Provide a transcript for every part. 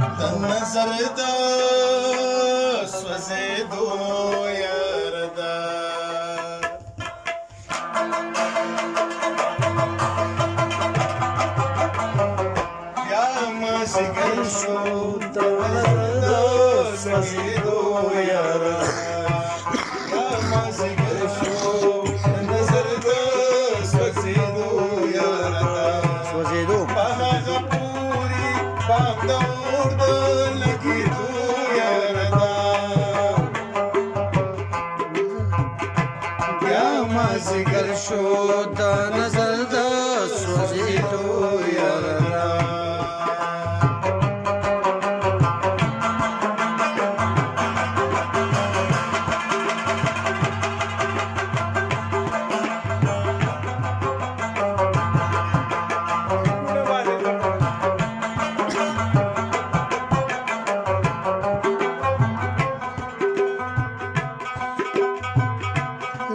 د نظر د سوځېدو یاردا بیا مازدیګر شو د نظر د سوځېدو یاردا بیا مازدیګر شو د نظر د سوځېدو یاردا سوځېدو په هغه پورې پام د اور د لګېدو یاردا بیا مازدیګر شو د نظر د سوځېدو یاردا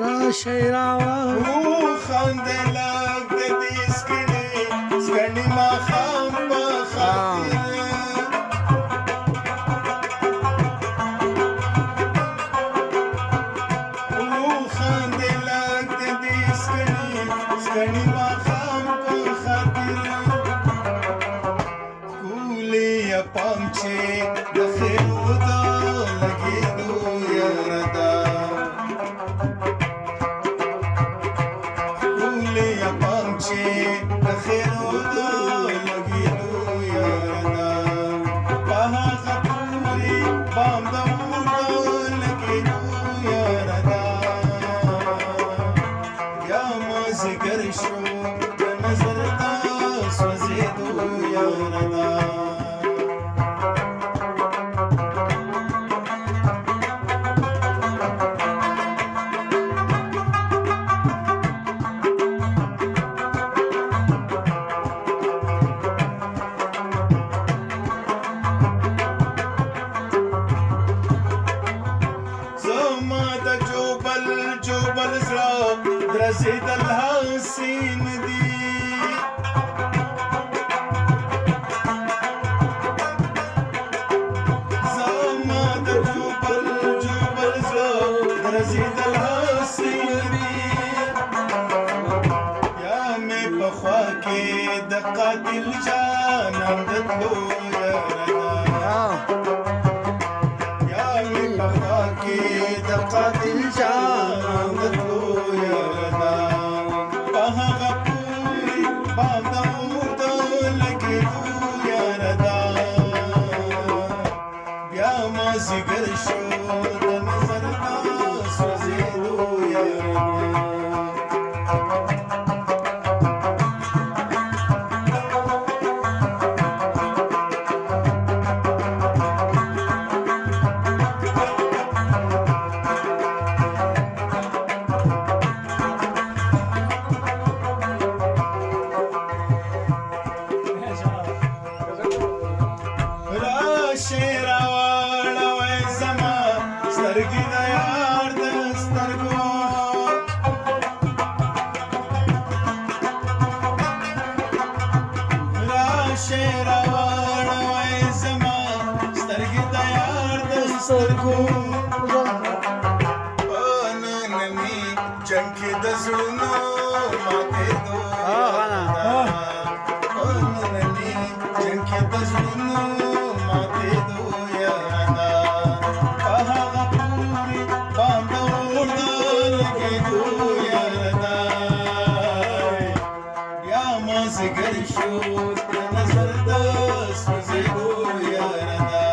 راشئ راوړه خندلک د دې سکڼې ماښام په خاطر خندلک د دې سکڼې ماښام په خاطر ښکلې پام چې د خیرو د لګېدو یاردا پام چې د خیرو د لګېدو یاردا په هغه پورې پام د اور د لګېدو یاردا بیا مازدیګر شو د نظر د سوځېدو یاردا جوبل زړه درزېدل حسین دي زما د جوبل زړه درزېدل حسین دي یا مې په خوا کې د قاتل جانان د تلو یاردا یا مې په خوا کې د قاتل جانان د تلو یاردا په هغه پورې بام د اور د لګېدو یاردا بیا مازدیګر شو د نظر د سوځېدو یاردا راشئ راوړه وای زما سترګې د یار د سترګو راشئ راوړه وای زما سترګې د یار د سترګو په ننني جنګ کې د زړونو ماتېدو په ننني جنګ کې د زړونو ماتېدو یاردا په هغه پورې بام د اور د لګېدو یاردا بیا مازدیګر شو د نظر د سوځېدو یاردا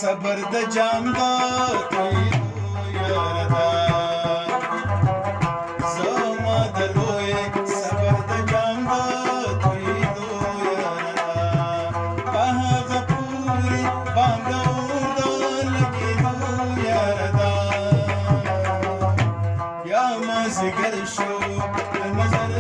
صبر د جام دا تویدو یاردا زما د لوی صبر د جام دا تویدو یاردا په هغه پورې باندور د لګېدو یاردا یا مازدیګر شو د نظر